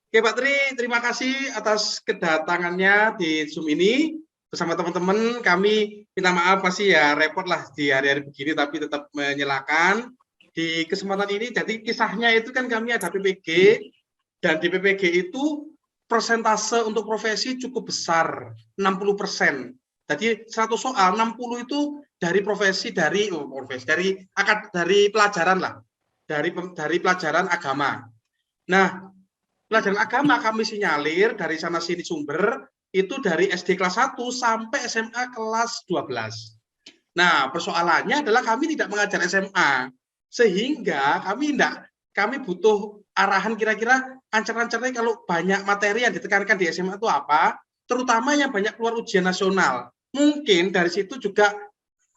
Oke Pak Tri, terima kasih atas kedatangannya di Zoom ini bersama teman-teman. Kami minta maaf pasti ya repot lah di hari-hari begini, tapi tetap menyelakan. Di kesempatan ini, jadi kisahnya itu kan kami ada PPG, dan di PPG itu persentase untuk profesi cukup besar, 60%. Jadi 100 soal, 60 itu dari profesi, dari pelajaran lah, dari pelajaran agama. Nah, pelajaran agama kami sinyalir dari sana sini sumber itu dari SD kelas 1 sampai SMA kelas 12. Nah, persoalannya adalah kami tidak mengajar SMA, sehingga kami butuh arahan kira-kira ancar-ancarnya kalau banyak materi yang ditekankan di SMA itu apa, terutama yang banyak keluar ujian nasional. Mungkin dari situ juga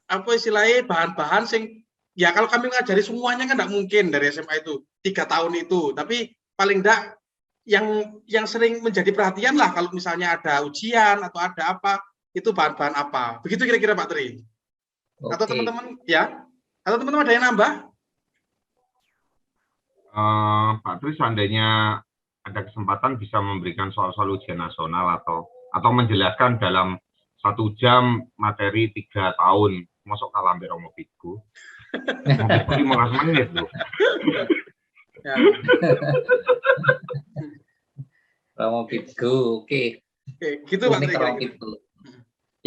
apa istilahnya bahan-bahan sing ya kalau kami mengajari semuanya kan tidak mungkin dari SMA itu 3 tahun itu, tapi paling tidak yang sering menjadi perhatian lah kalau misalnya ada ujian atau ada apa, itu bahan-bahan apa. Begitu kira-kira Pak Tri. Atau Oke. teman-teman ya? Atau teman-teman ada yang nambah? Pak Tri, seandainya ada kesempatan bisa memberikan soal-soal ujian nasional atau menjelaskan dalam 1 jam materi 3 tahun, masuk kalah hampir Romo Fiku. Mungkin 15 menit loh. Ya. Romo Fiku, oke. Oke, gitu Pak Tri.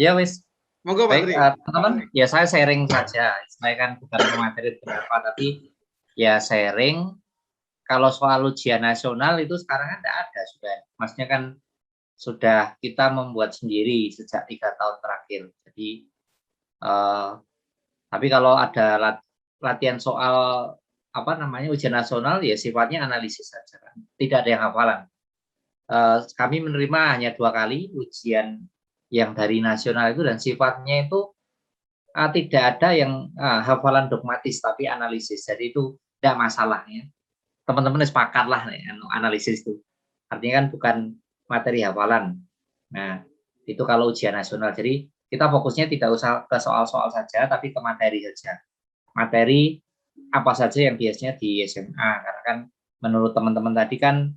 Ya wis. Monggo Pak Baik, Tri. teman-teman, ya saya sharing saja. Saya kan bukan materi berapa, tapi ya sharing. Kalau soal ujian nasional itu sekarang kan tidak ada sudah. Maksudnya kan sudah kita membuat sendiri sejak 3 tahun terakhir. Jadi, tapi kalau ada latihan soal apa namanya ujian nasional ya sifatnya analisis saja, kan. Tidak ada yang hafalan. Kami menerima hanya 2 kali ujian yang dari nasional itu dan sifatnya itu tidak ada yang hafalan dogmatis tapi analisis. Jadi itu tidak masalahnya. Teman-teman sepakat lah analisis itu. Artinya kan bukan materi hafalan. Nah, itu kalau ujian nasional. Jadi kita fokusnya tidak usah ke soal-soal saja, tapi ke materi saja. Materi apa saja yang biasanya di SMA. Karena kan menurut teman-teman tadi kan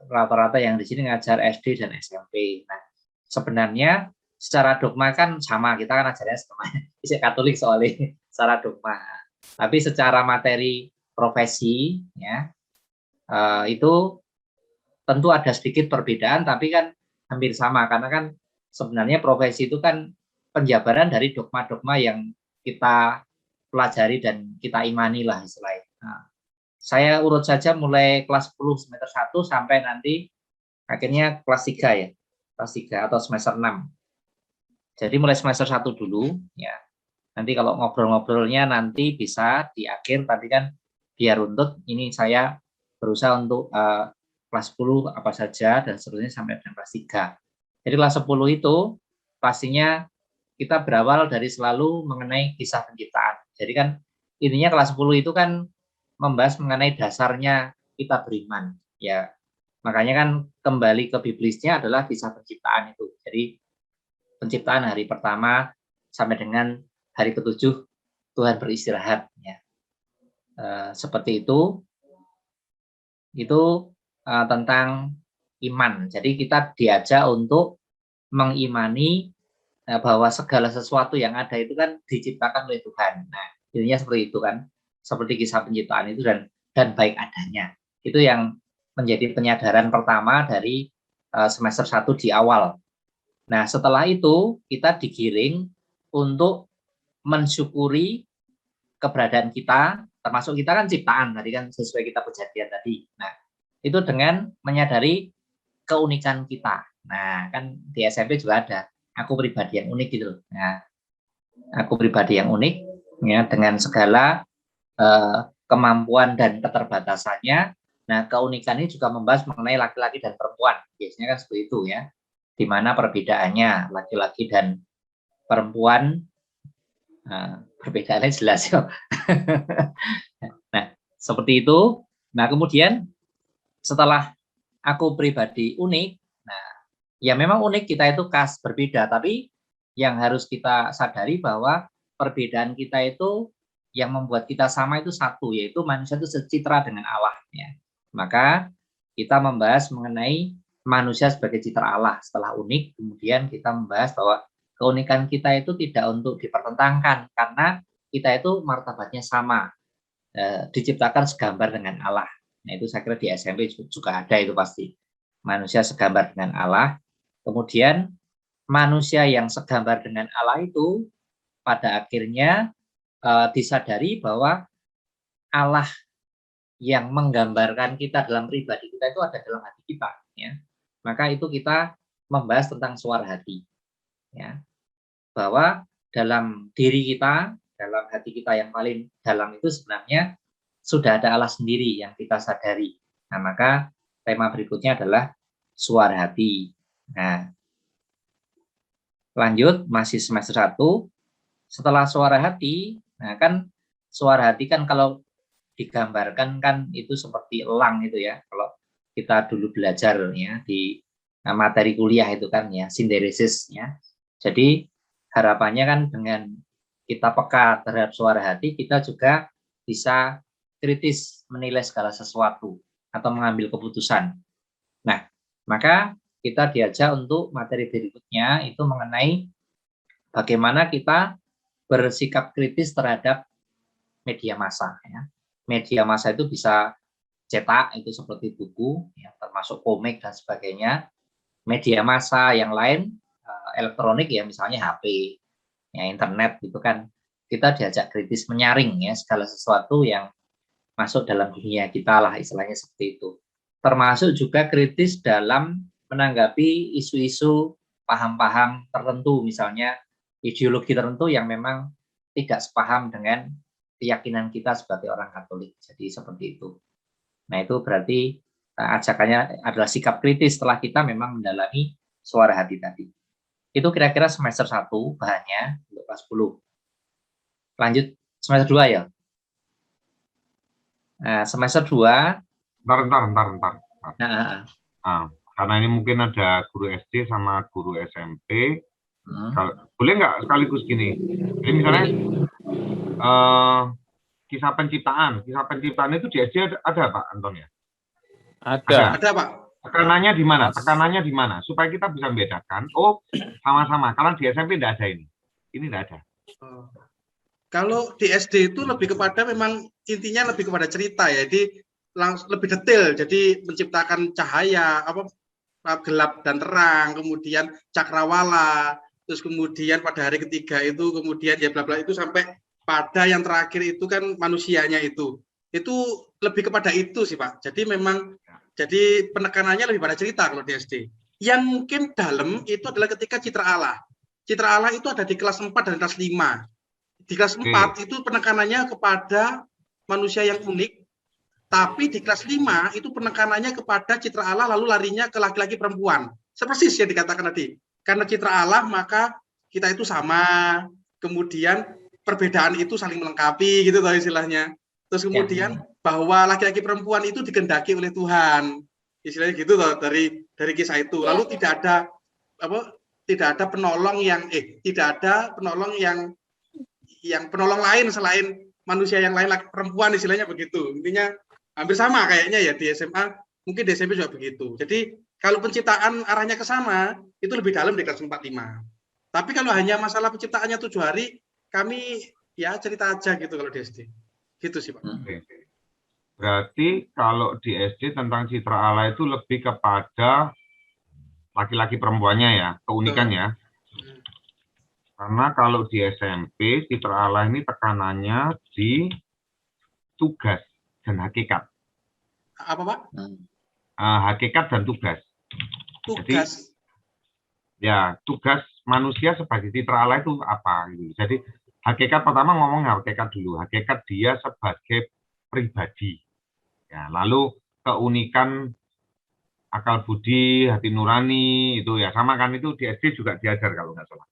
rata-rata yang di sini ngajar SD dan SMP. Nah, sebenarnya secara dogma kan sama. Kita kan ajarnya sama. Isi Katolik soalnya secara dogma. Tapi secara materi profesi ya itu tentu ada sedikit perbedaan tapi kan hampir sama karena kan sebenarnya profesi itu kan penjabaran dari dogma-dogma yang kita pelajari dan kita imani lah istilahnya. Nah, saya urut saja mulai kelas 10 semester 1 sampai nanti akhirnya kelas 3 ya. Kelas 3 atau semester 6. Jadi mulai semester 1 dulu ya. Nanti kalau ngobrol-ngobrolnya nanti bisa di akhir tapi kan biar runtut ini saya berusaha untuk kelas 10 apa saja dan seterusnya sampai dengan kelas 3. Jadi kelas 10 itu pastinya kita berawal dari selalu mengenai kisah penciptaan. Jadi kan intinya kelas 10 itu kan membahas mengenai dasarnya kita beriman. Ya, makanya kan kembali ke biblisnya adalah kisah penciptaan itu. Jadi penciptaan hari pertama sampai dengan hari ke-7 Tuhan beristirahat. Ya. Seperti itu tentang iman. Jadi kita diajak untuk mengimani bahwa segala sesuatu yang ada itu kan diciptakan oleh Tuhan. Nah, intinya seperti itu kan, seperti kisah penciptaan itu dan baik adanya. Itu yang menjadi penyadaran pertama dari semester 1 di awal. Nah, setelah itu kita digiring untuk mensyukuri keberadaan kita, termasuk kita kan ciptaan tadi kan sesuai kita kejadian tadi. Nah, itu dengan menyadari keunikan kita. Nah, kan di SMP juga ada aku pribadi yang unik gitu. Nah, aku pribadi yang unik ya dengan segala kemampuan dan keterbatasannya. Nah, keunikan ini juga membahas mengenai laki-laki dan perempuan. Biasanya kan seperti itu ya. Di mana perbedaannya laki-laki dan perempuan perbedaannya jelas ya. Nah, seperti itu. Nah, kemudian setelah aku pribadi unik, nah, ya memang unik kita itu khas berbeda, tapi yang harus kita sadari bahwa perbedaan kita itu yang membuat kita sama itu satu, yaitu manusia itu secitra dengan Allah. Ya. Maka kita membahas mengenai manusia sebagai citra Allah. Setelah unik, kemudian kita membahas bahwa keunikan kita itu tidak untuk dipertentangkan, karena kita itu martabatnya sama, diciptakan segambar dengan Allah. Nah, itu saya kira di SMP juga ada itu pasti. Manusia segambar dengan Allah. Kemudian manusia yang segambar dengan Allah itu pada akhirnya disadari bahwa Allah yang menggambarkan kita dalam pribadi kita itu ada dalam hati kita, ya. Maka itu kita membahas tentang suara hati, ya. Bahwa dalam diri kita, dalam hati kita yang paling dalam itu sebenarnya sudah ada Allah sendiri yang kita sadari. Nah, maka tema berikutnya adalah suara hati. Nah, lanjut, masih semester 1. Setelah suara hati, nah kan suara hati kan kalau digambarkan kan itu seperti elang itu ya. Kalau kita dulu belajar ya di materi kuliah itu kan ya, sinteresis ya. Jadi harapannya kan dengan kita peka terhadap suara hati, kita juga bisa kritis menilai segala sesuatu atau mengambil keputusan. Nah, maka kita diajak untuk materi berikutnya itu mengenai bagaimana kita bersikap kritis terhadap media massa. Ya. Media massa itu bisa cetak, itu seperti buku, ya, termasuk komik dan sebagainya. Media massa yang lain, elektronik ya, misalnya HP, ya, internet, gitu kan. Kita diajak kritis menyaring ya segala sesuatu yang masuk dalam dunia kita lah, istilahnya seperti itu. Termasuk juga kritis dalam menanggapi isu-isu paham-paham tertentu, misalnya ideologi tertentu yang memang tidak sepaham dengan keyakinan kita sebagai orang Katolik. Jadi seperti itu. Nah, itu berarti ajakannya adalah sikap kritis setelah kita memang mendalami suara hati tadi. Itu kira-kira semester 1 bahannya untuk kelas 10. Lanjut semester 2 ya. Nah, semester 2. Bentar. Nah, karena ini mungkin ada guru SD sama guru SMP. Boleh nggak sekaligus gini? Jadi misalnya kisah penciptaan itu di SD ada Pak Anton ya? Ada Pak. Tekanannya di mana? Supaya kita bisa membedakan. Oh, sama-sama. Kalau di SMP tidak ada ini. Ini tidak ada. Kalau di SD itu lebih kepada memang intinya lebih kepada cerita ya. Jadi lebih detail. Jadi menciptakan cahaya, gelap dan terang, kemudian cakrawala, terus kemudian pada hari ketiga itu kemudian ya bla bla itu sampai pada yang terakhir itu kan manusianya itu lebih kepada itu sih Pak. Jadi memang jadi penekanannya lebih pada cerita kalau di SD. Yang mungkin dalam itu adalah ketika citra Allah. Citra Allah itu ada di kelas 4 dan kelas 5. Di kelas 4 itu penekanannya kepada manusia yang unik, tapi di kelas 5 itu penekanannya kepada citra Allah lalu larinya ke laki-laki perempuan. Seperti yang dikatakan tadi. Karena citra Allah maka kita itu sama, kemudian perbedaan itu saling melengkapi gitu toh istilahnya. Terus kemudian bahwa laki-laki perempuan itu dikehendaki oleh Tuhan. Istilahnya gitu toh dari kisah itu. Lalu tidak ada penolong yang penolong lain selain manusia yang lain perempuan istilahnya begitu. Intinya hampir sama kayaknya ya di SMA, mungkin di SMP juga begitu. Jadi kalau penciptaan arahnya ke sana itu lebih dalam di kelas 4-5. Tapi kalau hanya masalah penciptaannya 7 hari, kami ya cerita aja gitu kalau di SD. Gitu sih Pak. Berarti kalau di SD tentang citra Allah itu lebih kepada laki-laki perempuannya ya, keunikannya. Karena kalau di SMP citra Allah ini tekanannya di tugas dan hakikat. Apa Pak? Hakikat dan tugas. Tugas. Jadi, ya tugas manusia sebagai citra Allah itu apa? Gitu. Jadi hakikat pertama ngomong hakikat dulu. Hakikat dia sebagai pribadi. Ya, lalu keunikan akal budi, hati nurani itu ya sama kan itu di SD juga diajar kalau nggak salah.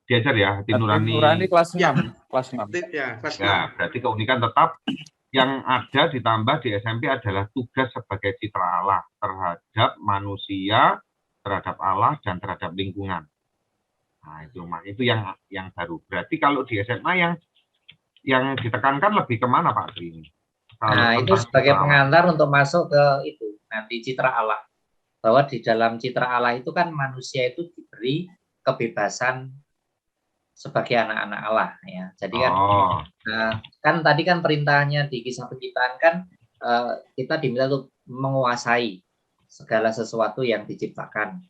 Diajar ya hati nurani kelas 6. Ya, kelas 6. Ya, berarti keunikan tetap yang ada ditambah di SMP adalah tugas sebagai citra Allah terhadap manusia, terhadap Allah dan terhadap lingkungan. Nah, itu yang baru. Berarti kalau di SMA yang ditekankan lebih kemana Pak Tri ini? Nah, itu tentang sebagai citra alam. pengantar untuk masuk ke itu nanti citra Allah. Bahwa di dalam citra Allah itu kan manusia itu diberi kebebasan sebagai anak-anak Allah ya. Jadi kan Oh, kan tadi kan perintahnya di kisah penciptaan kan kita diminta untuk menguasai segala sesuatu yang diciptakan,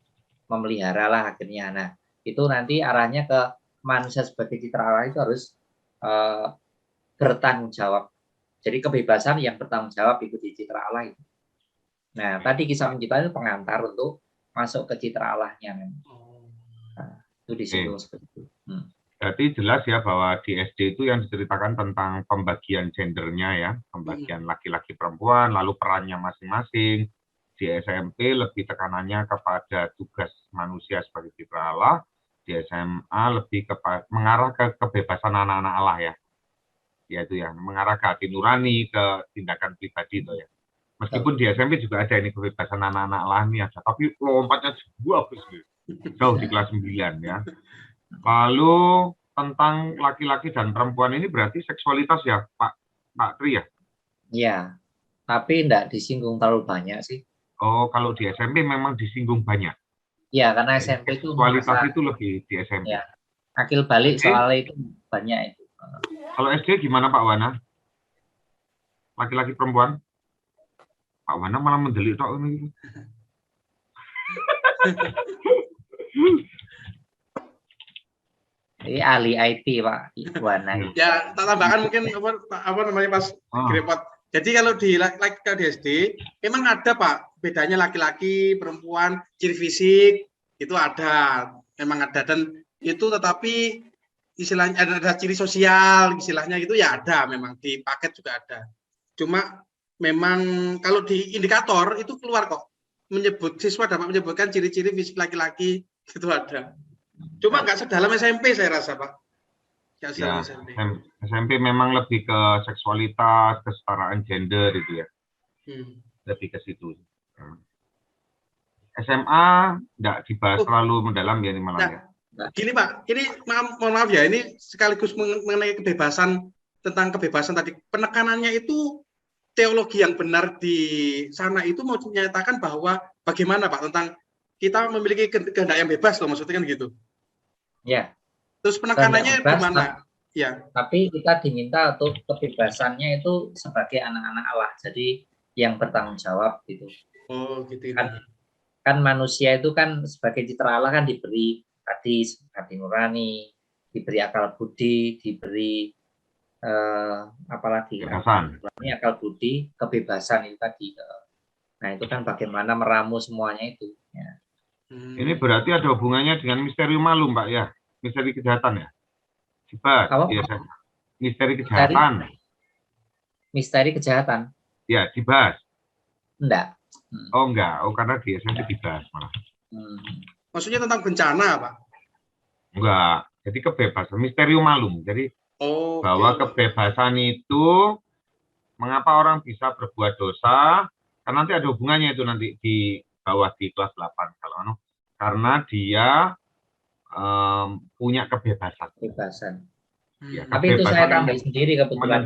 memeliharalah akhirnya. Nah, itu nanti arahnya ke manusia sebagai citra Allah itu harus bertanggung jawab. Jadi kebebasan yang bertanggung jawab itu di citra Allah itu. Nah, tadi kisah penciptaan itu pengantar untuk masuk ke citra Allahnya. Nah, itu disinggung seperti itu. berarti jelas ya bahwa di SD itu yang diceritakan tentang pembagian gendernya ya, pembagian laki-laki perempuan, lalu perannya masing-masing. Di SMP lebih tekanannya kepada tugas manusia sebagai citra Allah. Di SMA lebih mengarah ke kebebasan anak-anak Allah ya. Yaitu yang mengarah ke hati nurani, ke tindakan pribadi itu ya. Meskipun di SMP juga ada ini kebebasan anak-anak Allah ini ada, tapi lompatnya jauh di kelas 9 ya. Lalu tentang laki-laki dan perempuan ini berarti seksualitas ya, Pak Tri ya? Iya, tapi enggak disinggung terlalu banyak sih. Oh, kalau di SMP memang disinggung banyak. Iya, karena SMP itu seksualitas itu lebih di SMP. Ya, akil balik soalnya itu banyak itu. Kalau SD gimana Pak Wana? Laki-laki perempuan? Pak Wana malah mendelik tok ini. Ini ahli IT Pak Wana. Ya, tak tambahkan mungkin apa namanya Pas Grepot. Jadi kalau di SD memang ada Pak bedanya laki-laki, perempuan, ciri fisik itu ada, memang ada dan itu tetapi istilahnya ada ciri sosial istilahnya itu ya ada, memang di paket juga ada. Cuma memang kalau di indikator itu keluar kok siswa dapat menyebutkan ciri-ciri fisik laki-laki itu ada. Cuma nggak sedalam SMP saya rasa Pak. Ya, SMP memang lebih ke seksualitas, kesetaraan gender itu ya. Lebih ke situ. SMA enggak dibahas terlalu mendalam ya ini malah ya. Gini Pak, ini mohon maaf ya, ini sekaligus mengenai kebebasan, tentang kebebasan tadi. Penekanannya itu teologi yang benar di sana itu mau menyatakan bahwa bagaimana Pak tentang kita memiliki kehendak yang bebas loh, maksudnya kan gitu. Ya. Terus penekanannya gimana? Ya. Tapi kita diminta untuk kebebasannya itu sebagai anak-anak Allah, jadi yang bertanggung jawab gitu. Oh gitu. Kan manusia itu kan sebagai citra Allah kan diberi hati nurani, diberi akal budi, diberi apalagi akal budi, kebebasan itu tadi. Nah itu kan bagaimana meramu semuanya itu. Ya. Ini berarti ada hubungannya dengan misteri malu Mbak ya, misteri kejahatan ya. Dibahas, biasanya. Misteri kejahatan. Misteri kejahatan. Ya, dibahas. Enggak. Oh enggak, karena di SMP dibahas malah. Maksudnya tentang bencana, Pak? Enggak, jadi kebebasan, misterium malum. Jadi bahwa kebebasan itu, mengapa orang bisa berbuat dosa, kan nanti ada hubungannya itu nanti di bawah di kelas 8. Kalau karena dia punya kebebasan. Ya, tapi itu saya tambah sendiri kebetulan.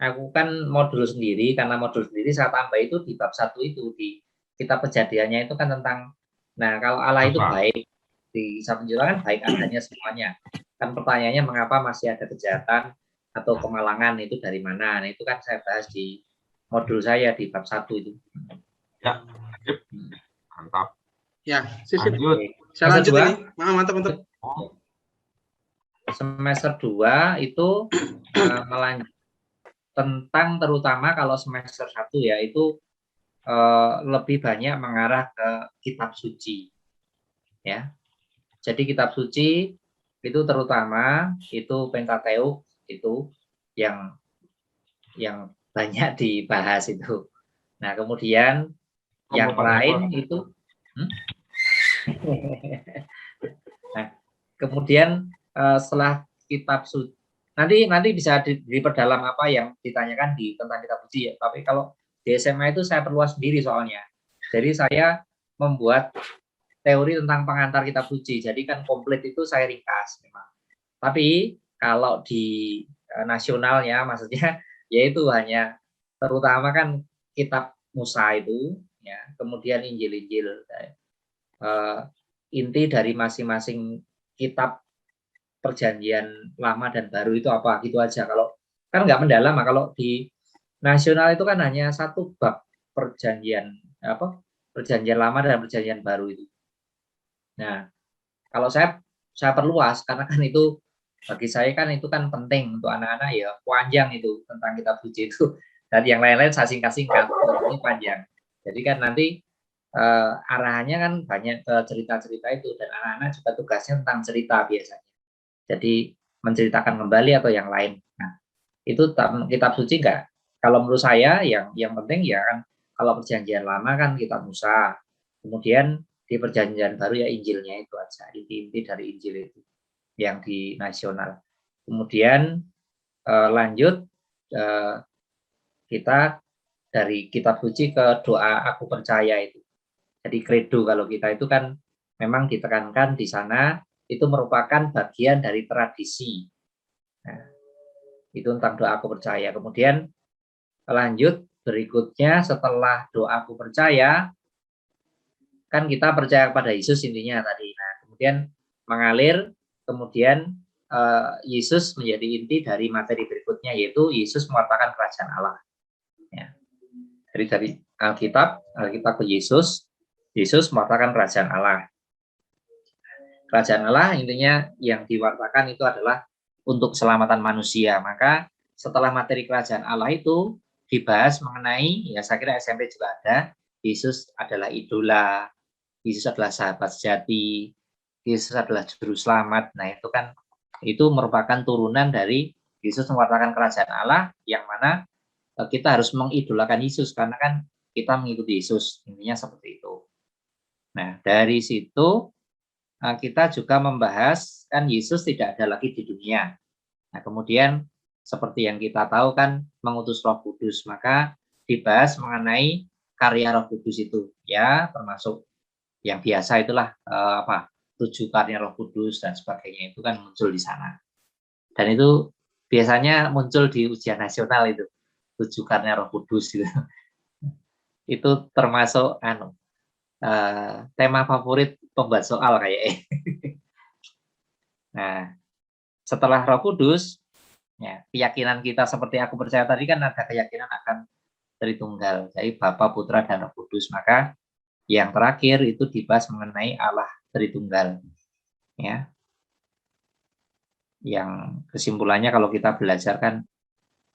Aku kan modul sendiri, karena modul sendiri saya tambah itu di bab 1 itu, di kitab Kejadiannya itu kan tentang, nah kalau Allah itu baik, di kisah penciptaan kan baik adanya semuanya. Kan pertanyaannya mengapa masih ada kejahatan atau kemalangan itu dari mana? Nah itu kan saya bahas di modul saya di bab 1 itu. Ya, mantap. Ya, lanjut. Saya lanjut ini. Mantap. Semester 2 itu melanjut tentang terutama kalau semester 1 ya itu lebih banyak mengarah ke kitab suci. Ya. Jadi kitab suci itu terutama itu Pentateuk itu yang banyak dibahas itu. Nah, kemudian yang lain itu nah, kemudian setelah kitab suci nanti bisa diperdalam apa yang ditanyakan tentang kitab suci ya. Tapi kalau di SMA itu saya perluas sendiri soalnya. Jadi saya membuat teori tentang pengantar kitab suci. Jadi kan komplit itu saya ringkas memang. Tapi kalau di nasionalnya maksudnya yaitu hanya terutama kan kitab Musa itu, ya, kemudian Injil-Injil. Inti dari masing-masing kitab perjanjian lama dan baru itu apa, gitu aja. Kalau kan nggak mendalam, kalau di nasional itu kan hanya satu bab perjanjian lama dan perjanjian baru itu. Nah, kalau saya perluas karena kan itu bagi saya kan itu kan penting untuk anak-anak, ya panjang itu tentang kitab suci itu, dan yang lain-lain saya singkat-singkat, ini panjang. Jadi kan nanti arahannya kan banyak ke cerita-cerita itu, dan anak-anak juga tugasnya tentang cerita biasanya. Jadi menceritakan kembali atau yang lain. Nah, itu kitab suci enggak. Kalau menurut saya yang penting ya kan, kalau perjanjian lama kan kitab Musa, kemudian di perjanjian baru ya Injilnya itu aja, inti-inti dari Injil itu yang di nasional. Kemudian lanjut kita dari kitab suci ke doa aku percaya itu. Jadi credo kalau kita itu kan memang ditekankan di sana itu merupakan bagian dari tradisi. Nah, itu tentang doa aku percaya. Kemudian lanjut berikutnya setelah doa aku percaya, kan kita percaya pada Yesus intinya tadi. Nah, kemudian mengalir, kemudian Yesus menjadi inti dari materi berikutnya, yaitu Yesus mewartakan kerajaan Allah. Ya. Jadi dari Alkitab ke Yesus mewartakan kerajaan Allah. Kerajaan Allah intinya yang diwartakan itu adalah untuk keselamatan manusia. Maka setelah materi kerajaan Allah itu dibahas mengenai, ya saya kira SMP juga ada, Yesus adalah idola, Yesus adalah sahabat sejati, Yesus adalah juru selamat. Nah, itu kan itu merupakan turunan dari Yesus mewartakan kerajaan Allah, yang mana kita harus mengidolakan Yesus karena kan kita mengikuti Yesus, intinya seperti itu. Nah, dari situ kita juga membahas kan Yesus tidak ada lagi di dunia. Nah, kemudian seperti yang kita tahu kan mengutus Roh Kudus, maka dibahas mengenai karya Roh Kudus itu, ya termasuk yang biasa itulah 7 karya Roh Kudus dan sebagainya, itu kan muncul di sana. Dan itu biasanya muncul di ujian nasional itu, 7 karya Roh Kudus gitu. Itu termasuk tema favorit pembuat soal kayaknya. Nah, setelah Roh Kudus, ya, keyakinan kita seperti aku percaya tadi kan ada keyakinan akan Tritunggal, jadi Bapa, Putra, dan Roh Kudus. Maka yang terakhir itu dibahas mengenai Allah Tritunggal, ya. Yang kesimpulannya kalau kita belajar kan,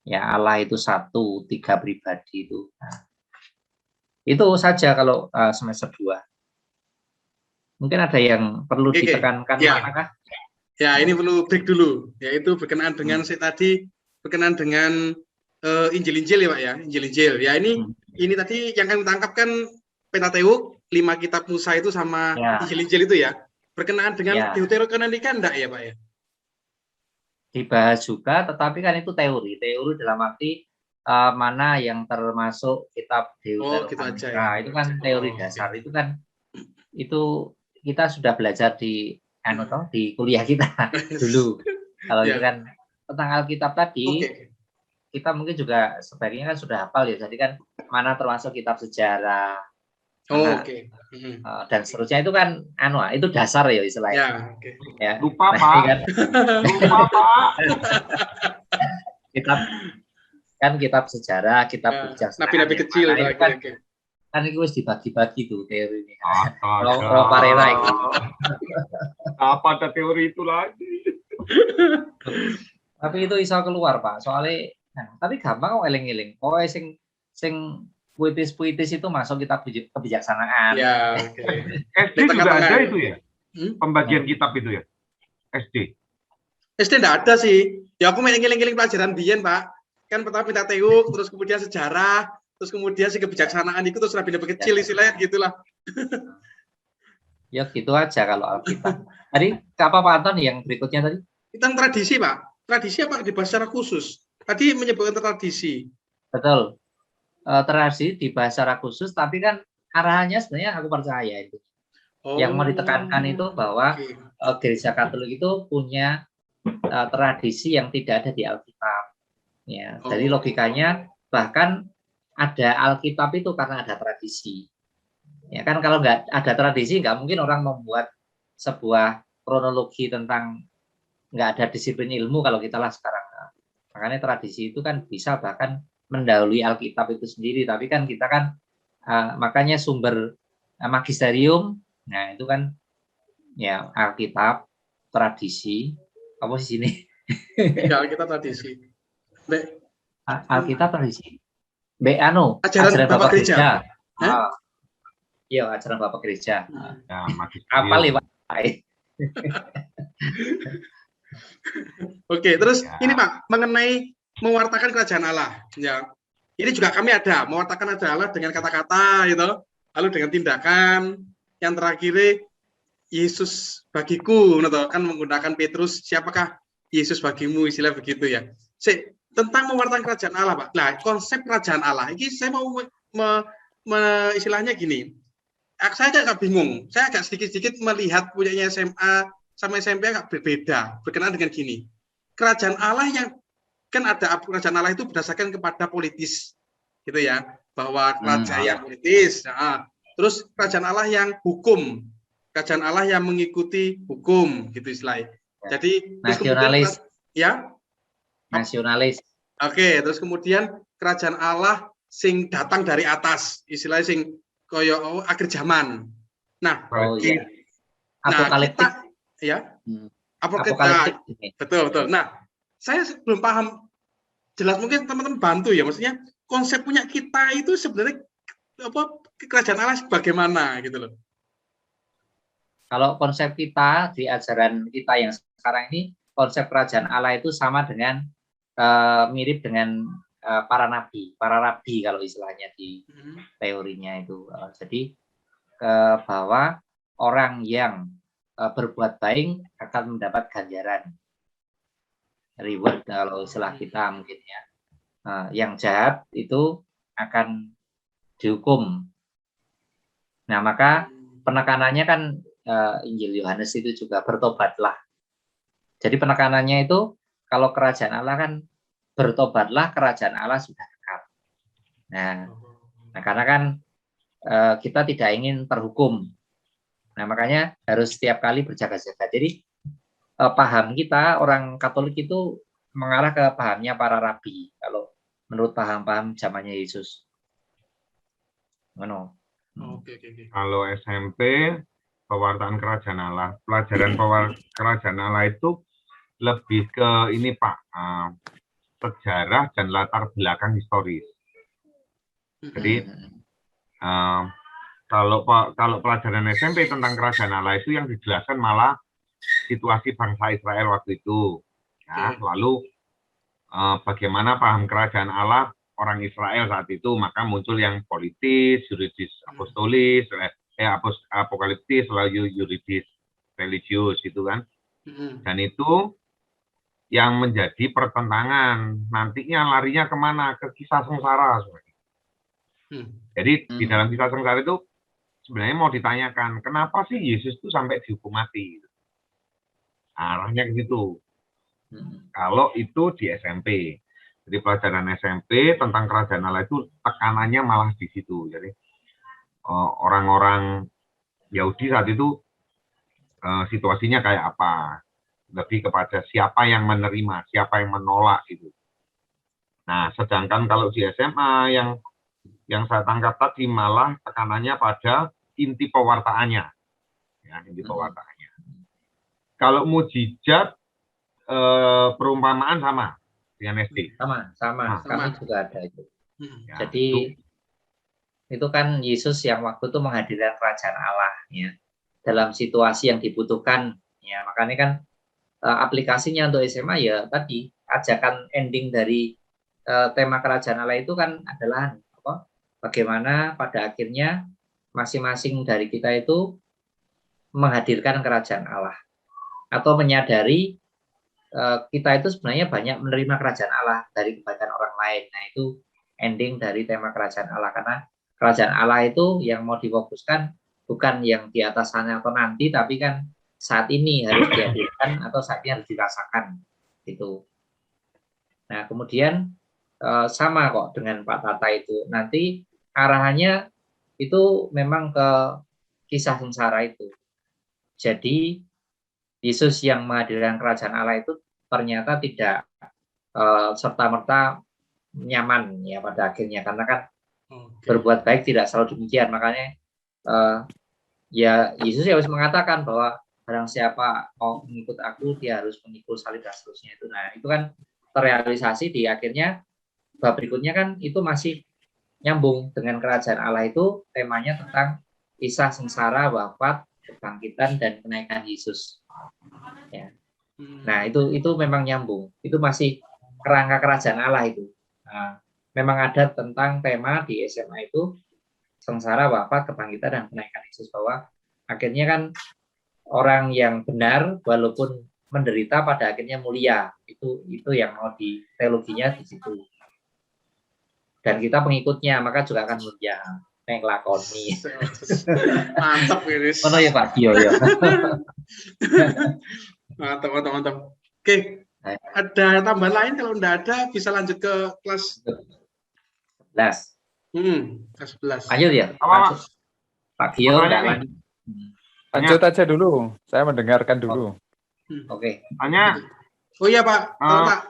ya Allah itu satu, 3 pribadi itu. Nah, itu saja kalau semester 2. Mungkin ada yang perlu ditekankan, ya. apakah? Ya, ini perlu break dulu, yaitu berkenaan dengan berkenaan dengan Injil-Injil ya Pak ya, Injil-Injil. Ya ini tadi yang kami tangkap kan Pentateuk, 5 kitab Musa itu sama Injil-Injil itu ya. Berkenaan dengan Deuterokanonika enggak ya Pak ya? Dibahas juga, tetapi kan itu teori dalam arti mana yang termasuk kitab Deuterokanonika, gitu ya. Itu kan teori dasar, itu kan itu kita sudah belajar di kuliah kita dulu. Kalau itu kan tentang Alkitab tadi, kita mungkin juga sebaiknya kan sudah hafal ya. Jadi kan mana termasuk kitab sejarah, dan seterusnya itu kan itu dasar ya istilahnya. Ya, lupa Pak. Lupa Pak. Kitab sejarah, kitab bijaksana. Nabi-nabi kecil kan itu harus dibagi-bagi tuh teorinya. Roh Parera itu. Apa ada teori itu lagi? Tapi itu iso keluar Pak, soalnya tapi gampang kok eling-eling. Pokoknya sing puitis itu masuk kitab kebijaksanaan. Ya, SD juga ada itu ya? Pembagian kitab itu ya? SD enggak ada sih. Ya aku main eling-eling pelajaran biyen Pak. Kan pertama Pentateuk, terus kemudian sejarah, terus kemudian si kebijaksanaan itu terus nabi-nabi kecil istilahnya gitulah. Ya gitu aja kalau Alkitab. Tadi apa Pak Anton yang berikutnya tadi? Tentang tradisi Pak. Tradisi apa dibahas secara khusus? Tadi menyebutkan tradisi. Betul. Tradisi dibahas secara khusus, tapi kan arahannya sebenarnya aku percaya itu. Yang mau ditekankan itu bahwa Gereja Katolik itu punya tradisi yang tidak ada di Alkitab. Ya, dari logikanya bahkan ada Alkitab itu karena ada tradisi. Ya kan kalau nggak ada tradisi nggak mungkin orang membuat sebuah kronologi tentang nggak ada disiplin ilmu kalau kita lah sekarang. Nah, makanya tradisi itu kan bisa bahkan mendahului Alkitab itu sendiri. Tapi kan kita kan makanya sumber magisterium, nah itu kan ya Alkitab, tradisi, apa sih sini? Iya, kita tradisi. Alkitab tradisi. Ajaran Ajaran Bapak Bapak Gereja. Gereja. Iya, ajaran Bapak Gereja. Ya, Apa lewat? Oke, terus Ya. ini Pak, mengenai mewartakan kerajaan Allah. Ya. Ini juga kami ada, mewartakan kerajaan Allah dengan kata-kata gitu, lalu dengan tindakan. Yang terakhir Yesus bagiku, gitu, kan menggunakan Petrus, siapakah Yesus bagimu, istilah begitu ya. Tentang mewartakan kerajaan Allah, Pak. Nah, konsep kerajaan Allah, ini saya mau istilahnya gini. Saya agak bingung. Saya agak sedikit-sedikit melihat punyanya SMA sama SMP agak berbeda. Berkenaan dengan gini. Kerajaan Allah yang kan ada kerajaan Allah itu berdasarkan kepada politis, gitu ya. Bahwa raja yang politis. Nah, terus kerajaan Allah yang hukum. Kerajaan Allah yang mengikuti hukum, gitu istilahnya. Jadi nasionalis. Ya. Nasionalis. Oke, terus kemudian kerajaan Allah sing datang dari atas, istilahnya sing koyo akhir zaman. Nah, iya. Apokaliptik, kita, ya. Apokaliptik. Betul. Nah, saya belum paham jelas, mungkin teman-teman bantu ya, maksudnya konsep punya kita itu sebenarnya apa, kerajaan Allah bagaimana gitu loh. Kalau konsep kita di ajaran kita yang sekarang ini, konsep kerajaan Allah itu sama dengan mirip dengan para rabi kalau istilahnya di teorinya itu. Jadi bahwa orang yang berbuat baik akan mendapat ganjaran, reward kalau istilah kita mungkin ya. Yang jahat itu akan dihukum. Nah, maka penekanannya kan Injil Yohanes itu juga bertobatlah. Jadi penekanannya itu kalau kerajaan Allah kan bertobatlah, kerajaan Allah sudah dekat. Nah karena kan kita tidak ingin terhukum. Nah, makanya harus setiap kali berjaga-jaga. Jadi paham kita orang Katolik itu mengarah ke pahamnya para rabi. Kalau menurut paham-paham zamannya Yesus. Oke. Kalau SMP pewartaan kerajaan Allah, pelajaran kerajaan Allah itu lebih ke ini Pak, sejarah dan latar belakang historis. Jadi kalau pelajaran SMP tentang kerajaan Allah itu yang dijelaskan malah situasi bangsa Israel waktu itu, ya. Lalu bagaimana paham kerajaan Allah orang Israel saat itu, maka muncul yang politis, yuridis, apostolis, apokaliptis, lalu yuridis, religius gitu kan. Dan itu yang menjadi pertentangan, nantinya larinya kemana? Ke kisah sengsara. Jadi di dalam kisah sengsara itu sebenarnya mau ditanyakan, kenapa sih Yesus itu sampai dihukum mati? Arahnya ke situ. Kalau itu di SMP. Jadi pelajaran SMP tentang kerajaan Allah itu tekanannya malah di situ. Jadi orang-orang Yahudi saat itu situasinya kayak apa? Lebih kepada siapa yang menerima, siapa yang menolak gitu. Nah, sedangkan kalau di SMA yang saya tangkap tadi malah tekanannya pada inti pewartaannya. Ya, inti pewartaannya. Kalau mujizat perumpamaan sama dengan SD. Sama. Kami juga ada itu. Ya, jadi itu kan Yesus yang waktu itu menghadirkan kerajaan Allah ya dalam situasi yang dibutuhkan ya, makanya kan aplikasinya untuk SMA ya tadi ajakan ending dari tema kerajaan Allah itu kan adalah bagaimana pada akhirnya masing-masing dari kita itu menghadirkan kerajaan Allah atau menyadari kita itu sebenarnya banyak menerima kerajaan Allah dari kebaikan orang lain. Nah, itu ending dari tema kerajaan Allah, karena kerajaan Allah itu yang mau difokuskan bukan yang di atas sana atau nanti, tapi kan saat ini harus dihadirkan atau saat ini harus dirasakan gitu. Nah, kemudian sama kok dengan Pak Tata itu. Nanti arahannya itu memang ke kisah sengsara itu. Jadi Yesus yang menghadirkan kerajaan Allah itu ternyata tidak serta-merta nyaman ya pada akhirnya, karena kan berbuat baik tidak selalu demikian. Makanya ya Yesus ya harus mengatakan bahwa barang siapa mau mengikut aku, dia harus memikul salib dan seterusnya itu. Nah, itu kan terrealisasi di akhirnya. Bab berikutnya kan itu masih nyambung dengan kerajaan Allah, itu temanya tentang kisah sengsara, wafat, kebangkitan, dan kenaikan Yesus. Ya. Nah, itu memang nyambung. Itu masih kerangka kerajaan Allah itu. Nah, memang ada tentang tema di SMA itu sengsara, wafat, kebangkitan, dan kenaikan Yesus, bahwa akhirnya kan orang yang benar walaupun menderita pada akhirnya mulia. Itu yang mau di teologinya di situ. Dan kita pengikutnya, maka juga akan mulia. Yang lakoni. Mantap, Iris. Mana ya Pak Gio ya. Mantap. Oke, ada tambahan lain? Kalau enggak ada, bisa lanjut ke kelas 11. Kelas 11. Lanjut ya. Apa, Pak Gio enggak lanjut. Lanjut aja dulu. Saya mendengarkan dulu. Oke. Tanya. Oh iya Pak. Pak.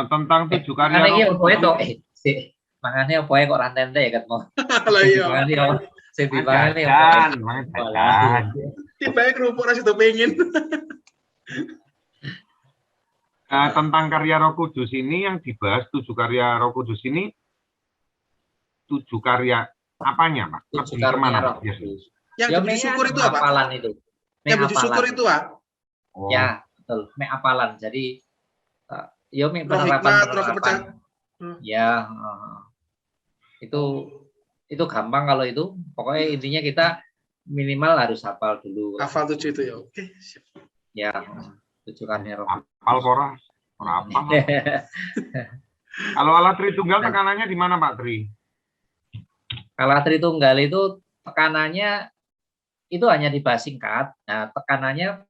Tentang 7 karya Roh Kudus. Mangane apa kok rantente ya ketemu. Lah iya. Sing dimangane tiba-tiba kerupuk ra sido pengen. Tentang karya Roh Kudus ini yang dibahas 7 karya Roh Kudus ini 7 karya apanya, Pak? Lebih kemana, Pak? Yang puji syukur itu apa? Apalan itu. Yang puji syukur itu Pak? Oh. Ya, betul. Mek apalan. Jadi yo mek Roh hikmat, roh kepercayaan. Ya, itu gampang kalau itu. Pokoknya intinya kita minimal harus hafal dulu. Hafal 7 itu ya. Oke, siap. Ya, 7 karya Roh. Hafal ora apa. Kalau Allah Tritunggal tekanannya di mana, Pak Tri? Kalau Tritunggal itu tekanannya itu hanya dibahas singkat. Nah, tekanannya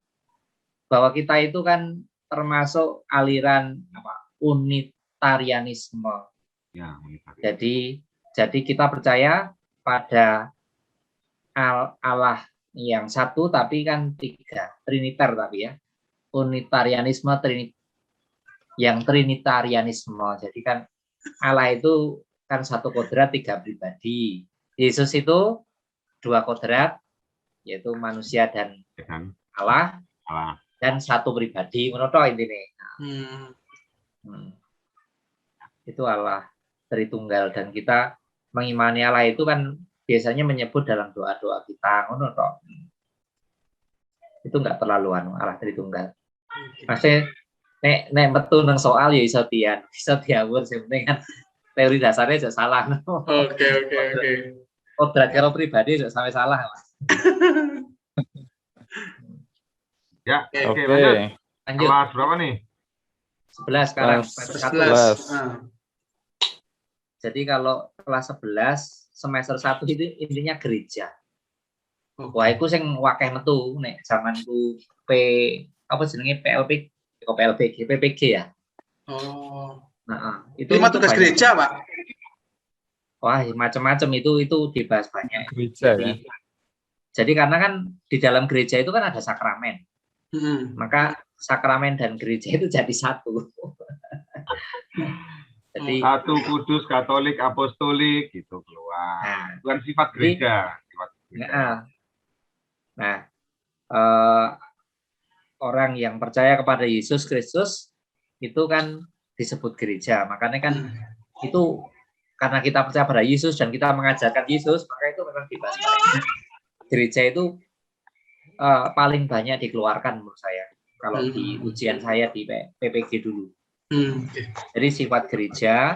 bahwa kita itu kan termasuk aliran unitarianisme. Ya, Jadi kita percaya pada Allah yang satu tapi kan 3, triniter tapi ya. Unitarianisme yang trinitarianisme. Jadi kan Allah itu kan 1 kodrat 3 pribadi. Yesus itu 2 kodrat, yaitu manusia dan Allah. Dan 1 pribadi, menurut intinya. Itu Allah Tritunggal, dan kita mengimani Allah itu kan biasanya menyebut dalam doa-doa kita, menurut itu enggak terlalu Allah Tritunggal. Maksudnya nek metu nang soal ya iso diawur, sing penting kan teori dasarnya aja salah. Oke. Kodrat karo pribadi aja sampai salah, Mas. Ya, oke. Lanjut. Kelas berapa nih? 11 sekarang. 11. Jadi kalau kelas 11 semester 1 itu intinya gereja. Wah, iku sing wakeh metu nek zamanku PPG ya. Oh. Nah, itu 5 tugas banyak. gereja, Pak. Wah, macam-macam itu dibahas banyak. Gereja ya. Jadi karena kan di dalam gereja itu kan ada sakramen. Maka sakramen dan gereja itu jadi satu. Jadi satu, kudus, katolik, apostolik gitu keluar. Nah, bukan sifat gereja. Orang yang percaya kepada Yesus Kristus itu kan disebut gereja. Makanya kan itu karena kita percaya pada Yesus dan kita mengajarkan Yesus, maka itu memang dibahas. Gereja itu paling banyak dikeluarkan menurut saya kalau di ujian saya di PPG dulu. Jadi sifat gereja,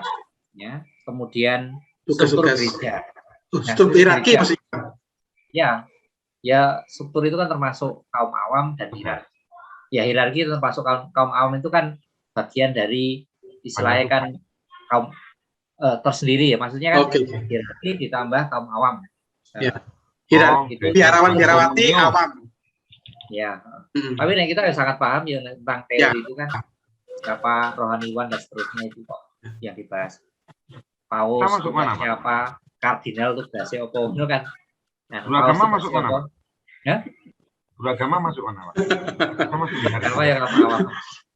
ya, kemudian struktur gereja. Struktur hierarki masih. Ya struktur itu kan termasuk kaum awam dan hierarki. Ya hierarki termasuk kaum awam itu kan bagian dari istilahnya kan kaum tersendiri ya, maksudnya kan hierarki ditambah kaum awam. Biarawati awam. Ya. Tapi kita sangat paham ya tentang teori itu kan. siapa, rohaniwan dan seterusnya itu kok yang dibahas. Paus Kita masuk mana, Pak? siapa, kardinal tugasnya apa, itu kan. Nah, Beragama Paus masuk tugasnya mana, apa? Pak? Ya? Beragama masuk mana, Pak? Kita masuk hierarki. Apa yang awam?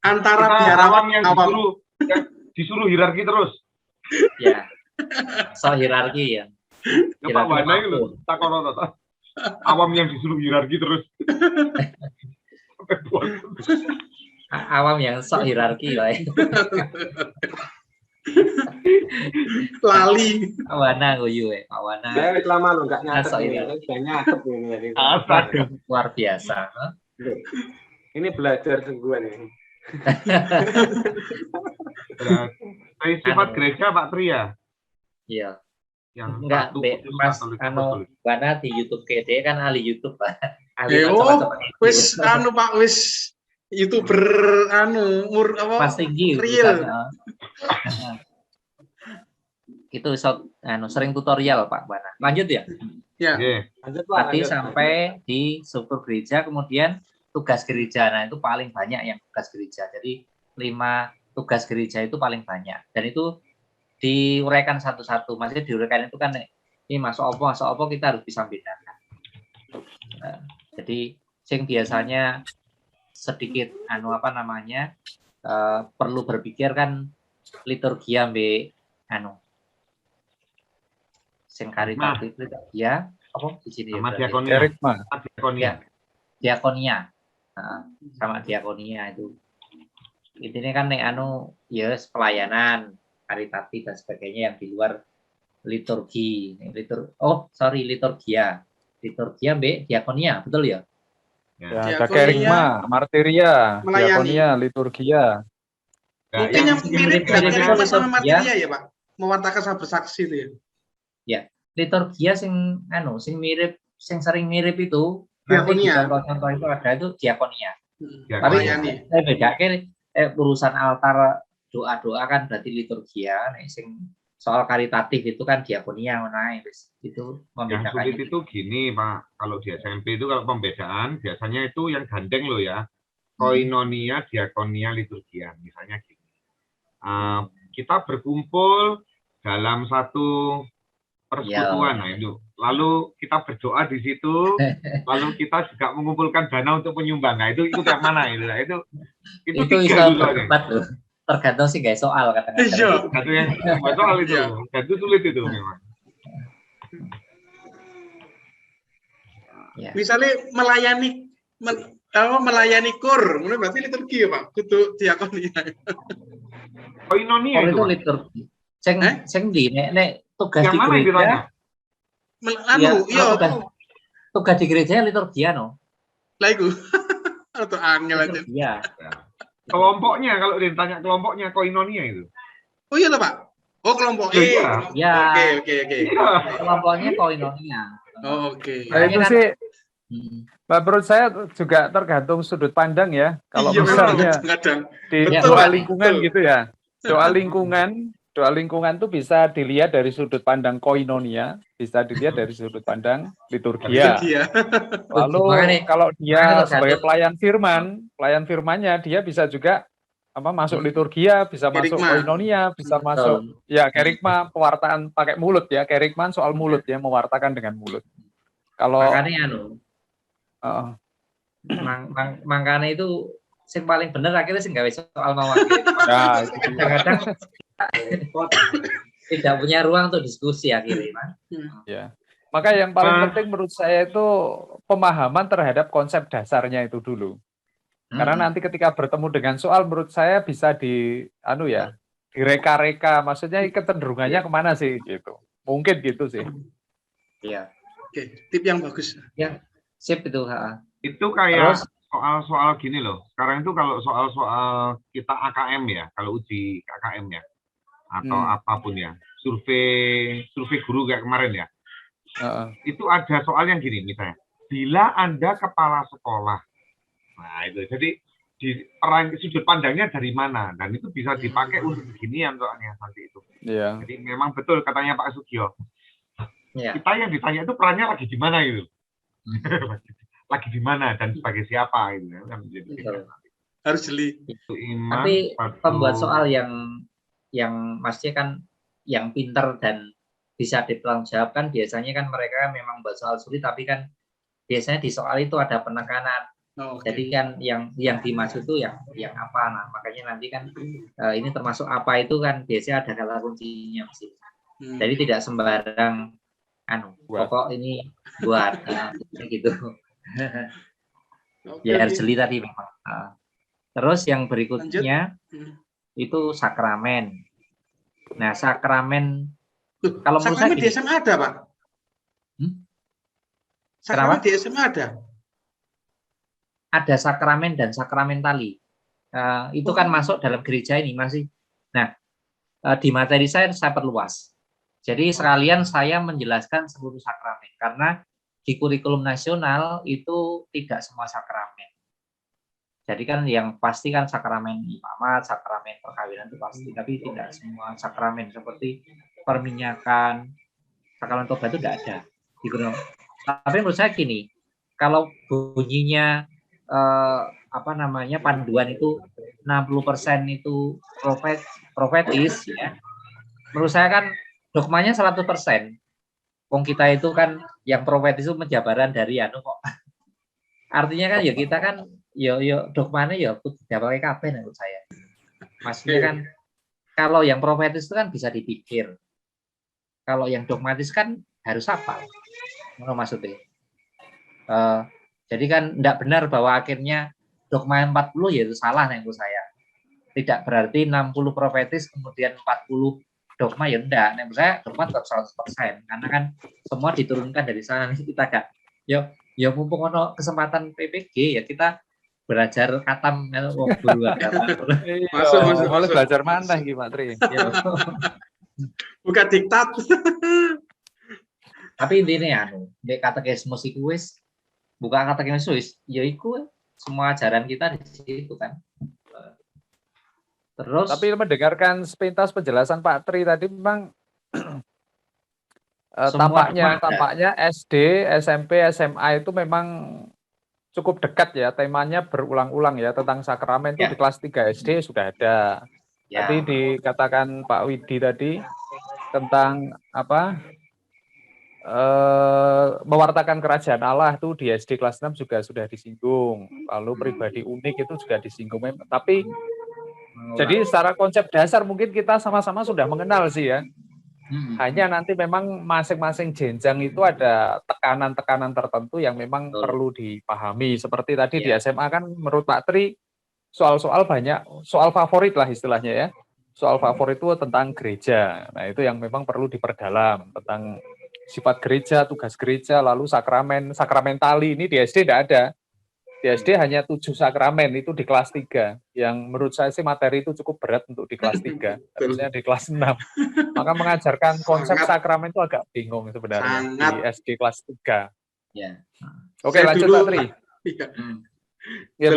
Antara Kita biarawan awam yang awam. disuruh hierarki terus. Ya, so hierarki ya. Ya Pak Wana itu loh, takono to. Awam yang disuruh hierarki terus. Sampai buat. Awam yang sok hierarki lah. Lali. Awana guyu Pak Wana. Saya lama loh nggak nyatet Masuk ini. ini. Sudah nyatet ini tadi. Astaga. Luar biasa. Ini belajar sungguhan ini. Sifat gereja Pak Tri ya? Iya. Yang Enggak, satu Dek, kudus, Mas Katolik, anu Apostolik. Wana di YouTube KD kan ahli YouTube, Pak. Ahli Eh, macam-macam. Wis anu Pak, wis YouTuber anu apa? Mas tinggi Real. Itu anu sering tutorial Pak Wana. Lanjut ya. Ya. Oke. Lanjut Pak. Tadi lanjut. sampai di struktur gereja, kemudian tugas gereja. Nah, itu paling banyak yang tugas gereja. Jadi 5 tugas gereja itu paling banyak. Dan itu diuraikan satu-satu. Maksudnya diuraikan itu kan ini masuk apa kita harus bisa bedakan. Nah, jadi sing biasanya sedikit perlu berpikir kan liturgia sing karitatif liturgia apa di sini Sama berarti? diakonia. Kerikma. Diakonia. Diakonia. Sama diakonia itu. Intinya kan pelayanan karitatif dan sebagainya yang di luar liturgi. Liturgia. Liturgia diakonia, betul ya? Ya, ada Diakonia, kerikma, martiria, melayani. diakonia, liturgia. Nah, Mungkin yang mirip mirip kerikma sama liturgia. materia ya, Pak. Mewartakan sama bersaksi itu ya. Liturgia sing mirip, sing sering mirip itu nanti di Diakonia. contoh-contoh itu ada itu diakonia. Diakonia. Tapi Melayani. saya bedakan urusan altar doa-doa kan berarti liturgia, sing soal karitatif itu kan diakonia itu Yang membedakan. sulit itu gini Pak, kalau di SMP itu kalau pembedaan biasanya itu yang gandeng loh ya, koinonia, diakonia, liturgia, misalnya gini. Kita berkumpul dalam satu persekutuan, nah itu. Lalu kita berdoa di situ, lalu kita juga mengumpulkan dana untuk penyumbang. Nah itu yang mana itu? Nah, itu Itu tiga bisa dulu soalnya. berdebat loh. Tergantung sih guys soal Iya. kadang-kadang. Satu yang soal itu, dan itu sulit itu memang. Ya. Misalnya melayani kur, itu berarti liturgi ya, Pak. Kudu diakonia. Koinonia Oh, itu itu Pak. liturgi. Sing di nek tugas Yang di mana yang ditanya? gereja. Tugas di gereja liturgia no. Lah iku. Atau angel aja. Liturgia. Kelompoknya, kalau ditanya kelompoknya, koinonia itu. Oh iya loh, Pak. Oh, kelompok E. Iya. Ya. Oke. Iya. Kelompoknya koinonia. Oh, oke. Nah, itu kan- sih, Hmm. menurut saya juga tergantung sudut pandang ya. Kalau Iya, memang misalnya kadang-kadang. di Betul, doa Pak. lingkungan Betul. gitu ya. Doa lingkungan tuh bisa dilihat dari sudut pandang koinonia, bisa dilihat dari sudut pandang liturgia. Liturgia. Lalu Makanya- kalau makanya dia tergantung. sebagai pelayan firmannya dia bisa juga masuk liturgia, bisa masuk Kerikma. koinonia, bisa masuk ya kerikma, pewartaan pakai mulut ya, kerikma soal mulut ya, mewartakan dengan mulut. Kalau Makanya uh, makanya itu sing paling bener akhirnya sing gawe soal mewakili. ya, itu dia. Kadang-kadang tidak punya ruang untuk diskusi akhirnya, Mas. Ya. Maka yang paling Ah. penting menurut saya itu pemahaman terhadap konsep dasarnya itu dulu. Karena nanti ketika bertemu dengan soal menurut saya bisa direka-reka, maksudnya kecenderungannya kemana sih gitu. Mungkin gitu sih. Iya. Oke, tip yang bagus. Sip itu, ha. Itu kayak Terus? soal-soal gini loh. Sekarang itu kalau soal-soal kita AKM ya, kalau uji AKM ya, atau apapun ya, survei guru kayak kemarin ya, itu ada soal yang gini misalnya, bila Anda kepala sekolah, nah itu jadi di sudut pandangnya dari mana, dan itu bisa dipakai untuk beginian soalnya nanti itu. Iya. Jadi memang betul katanya Pak Sugio, Iya. kita yang ditanya itu perannya lagi di mana gitu. Lagi di mana dan sebagai siapa gitu kan. Betul. harus jeli. Itu iman, Tapi satu pembuat soal yang maksudnya kan yang pinter dan bisa dipertanggungjawabkan biasanya kan mereka memang buat soal sulit, tapi kan biasanya di soal itu ada penekanan. Oh, oke. Jadi kan yang dimaksud itu yang apa, nah makanya nanti kan ini termasuk apa itu kan biasanya ada kata kuncinya mesti. Jadi tidak sembarang pokok ini buat gitu. Oke, Ya harus oke. jeli tadi memang. Terus yang berikutnya Lanjut. itu sakramen. Nah, sakramen Loh, kalau menurut saya sakramen di gini. SMA ada, Pak? Sakramen Kenapa? di SMA ada? Ada sakramen dan sakramentali. Itu kan masuk dalam gereja ini masih. Nah, di materi saya perluas. Jadi sekalian saya menjelaskan seluruh sakramen karena di kurikulum nasional itu tidak semua sakramen. Jadi kan yang pasti kan sakramen imamat, sakramen perkawinan itu pasti, tapi tidak semua sakramen seperti perminyakan, sakramen tobat itu tidak ada. Tapi menurut saya gini, kalau bunyinya panduan itu 60% itu profetis ya. Menurut saya kan dogmanya 100%. Wong kita itu kan yang profetis itu penjabaran dari kok. Artinya kan ya kita kan yo dogmanya ya tidak pakai kabeh menurut saya. Maksudnya kan kalau yang profetis itu kan bisa dipikir. Kalau yang dogmatis kan harus hafal. Maksudnya. Jadi kan tidak benar bahwa akhirnya dogma 40 ya itu salah menurut saya. Tidak berarti 60 profetis kemudian 40 dogma ya enggak. Menurut saya dogma tetap 100% karena kan semua diturunkan dari sana. Kita gak ya mumpung ono kesempatan PPG ya kita belajar katam guru agama. Masuk. Boleh belajar mana iki, Pak Tri? Bukan diktat. Tapi intinya nek katekismus iku wis buka katekismus wis ya iku semua ajaran kita di situ kan. Terus tapi mendengarkan sepintas penjelasan Pak Tri tadi memang tampaknya SD, SMP, SMA itu memang cukup dekat ya, temanya berulang-ulang ya tentang sakramen itu di kelas 3 SD sudah ada. Tadi dikatakan Pak Widi tadi tentang mewartakan kerajaan Allah itu di SD kelas 6 juga sudah disinggung. Lalu pribadi unik itu juga disinggung. Tapi jadi secara konsep dasar mungkin kita sama-sama sudah mengenal sih ya. Hanya nanti memang masing-masing jenjang itu ada tekanan-tekanan tertentu yang memang perlu dipahami. Seperti tadi di SMA kan menurut Pak Tri soal-soal banyak, soal favorit lah istilahnya ya. Soal favorit itu tentang gereja. Nah itu yang memang perlu diperdalam tentang sifat gereja, tugas gereja, lalu sakramen, sakramentali ini di SD tidak ada. Di SD hanya 7 sakramen itu di kelas 3. Yang menurut saya sih materi itu cukup berat untuk di kelas 3. Harusnya di kelas 6. Maka mengajarkan konsep sakramen itu agak bingung sebenarnya di SD kelas 3. Ya. Oke, lanjut Pak Tri. Ya,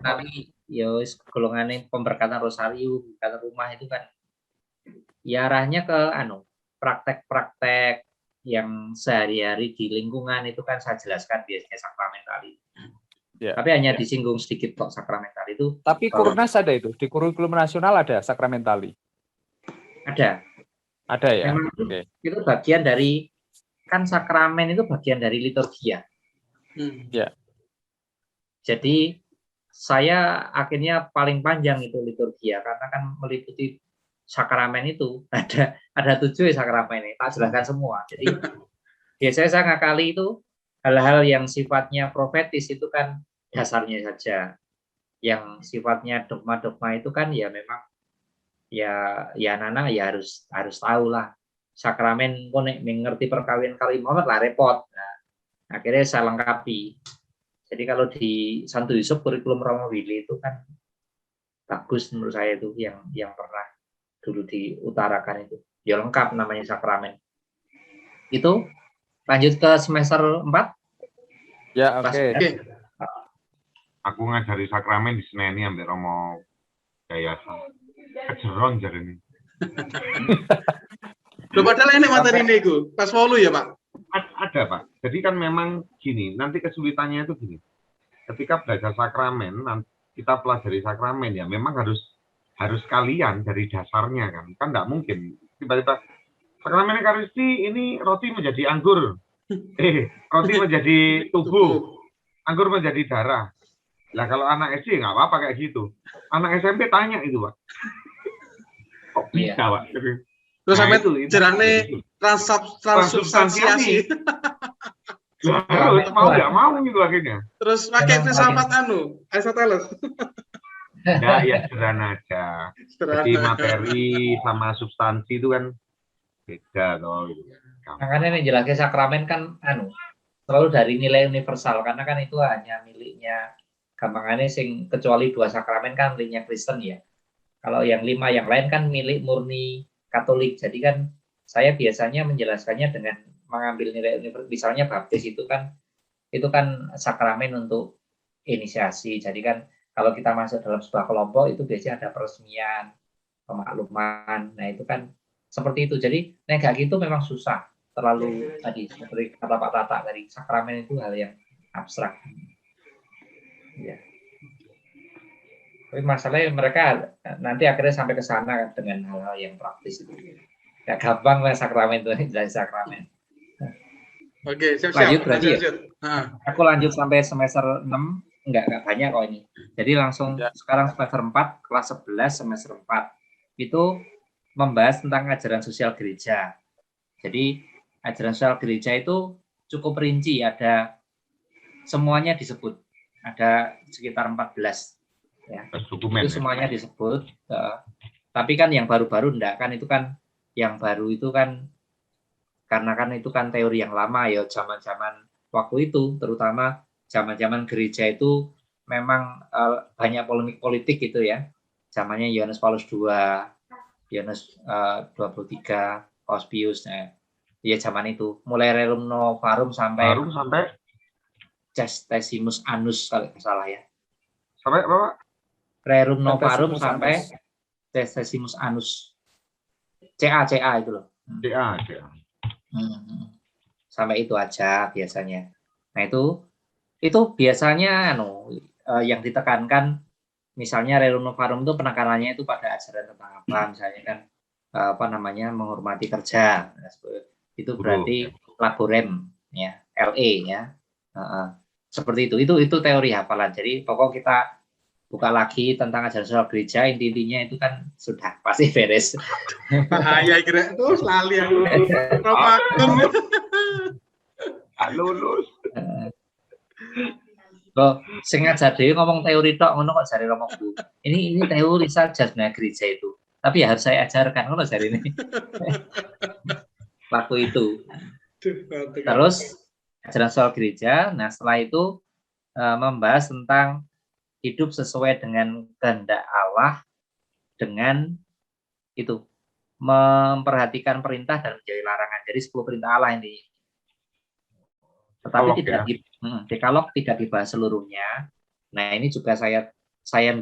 tapi ya golongan pemberkatan rosarium, pemberkatan rumah itu kan ya arahnya ke praktek-praktek yang sehari-hari di lingkungan itu kan saya jelaskan biasanya sakramentali. Ya. Tapi hanya disinggung sedikit kok sakramentali itu. Tapi Kurnas ada itu di kurikulum nasional ada sakramentali. Ada ya. Memang itu bagian dari kan sakramen itu bagian dari liturgia. Ya. Jadi saya akhirnya paling panjang itu liturgia karena kan meliputi sakramen itu ada 7 sakramen ini tak jelaskan semua. Jadi biasanya saya ngakali itu hal-hal yang sifatnya profetis itu kan dasarnya saja. Yang sifatnya dogma-dogma itu kan ya memang ya Nana ya harus tahu lah. Sakramen kok mengerti perkawinan kali Muhammad lah repot. Nah, akhirnya saya lengkapi. Jadi kalau di Santo Yusuf kurikulum Romo Willy itu kan bagus menurut saya itu yang pernah dulu diutarakan itu. Ya lengkap namanya sakramen. Itu lanjut ke semester 4. Ya, oke. Aku ngajari sakramen di Seneni ambek Romo Yayasan. Kejeron jare ini. Loh padahal enak materi ini Gu. Pas walu ya, Pak? Ada, Pak. Jadi kan memang gini, nanti kesulitannya itu gini. Ketika belajar sakramen, kita pelajari sakramen ya memang harus kalian dari dasarnya kan nggak mungkin tiba-tiba sakramen Ekaristi ini roti menjadi anggur, roti menjadi tubuh, anggur menjadi darah. Lah kalau anak SD nggak apa-apa kayak gitu. Anak SMP tanya itu Pak, kok bisa Pak? Terus Nah, sampai itu jerane transubstansiasi. Harus mau nggak mau gitu akhirnya. Terus pakai filsafat Aristoteles. Ya, ya sederhana aja. Jadi materi sama substansi itu kan beda toh. Gitu. Makanya yang jelasnya sakramen kan selalu dari nilai universal karena kan itu hanya miliknya gampangannya kecuali 2 sakramen kan miliknya Kristen ya. Kalau yang 5 yang lain kan milik murni Katolik. Jadi kan saya biasanya menjelaskannya dengan mengambil nilai universal. Misalnya baptis itu kan sakramen untuk inisiasi. Jadi kan kalau kita masuk dalam sebuah kelompok itu biasanya ada peresmian, pemakluman. Nah itu kan seperti itu. Jadi kayak gitu memang susah. Terlalu tadi seperti kata Pak Tata dari sakramen itu hal yang abstrak. Ya. Tapi masalahnya mereka nanti akhirnya sampai ke sana dengan hal-hal yang praktis itu. Gak gampang lah sakramen itu dari sakramen. Oke, siap. Lanjut berarti ya. Aku lanjut sampai semester 6. Enggak banyak kok ini. Jadi langsung sekarang semester 4, kelas 11 semester 4. Itu membahas tentang ajaran sosial gereja. Jadi ajaran sosial gereja itu cukup rinci, ada semuanya disebut. Ada sekitar 14 ya. Itu semuanya disebut. Tapi kan yang baru-baru enggak kan, itu kan yang baru itu kan karena kan itu kan teori yang lama ya, zaman-zaman waktu itu, terutama zaman-zaman gereja itu memang banyak polemik politik gitu ya. Zamannya Yohanes Paulus II, Yohanes 23, Paus Pius, ya zaman itu. Mulai Rerum Novarum sampai Centesimus Annus kalau tidak salah ya. Sampai apa? Rerum Novarum sampai Centesimus Annus. CA itu loh. CA. Sampai itu aja biasanya. Nah itu biasanya yang ditekankan misalnya Rerum Novarum itu penekanannya itu pada ajaran tentang apa, misalnya kan menghormati kerja. Itu berarti laborem ya, LE ya. Seperti itu teori hafalan. Jadi pokok kita buka lagi tentang ajaran sosial gereja, intinya itu kan sudah pasti beres. Bahaya kira itu lali aku. Lulus. Loh, sing ngajar dhewe ngomong teori tok ngono kok jare Romoku. Ini teori saja sebenarnya gereja itu. Tapi ya harus saya ajarkan ngono jare ini. Waktu itu. Terus ajaran sosial gereja, nah setelah itu membahas tentang hidup sesuai dengan kehendak Allah dengan itu memperhatikan perintah dan menjauhi larangan. Jadi 10 perintah Allah ini. Tetapi Dekalog tidak dibahas seluruhnya. Nah, ini juga saya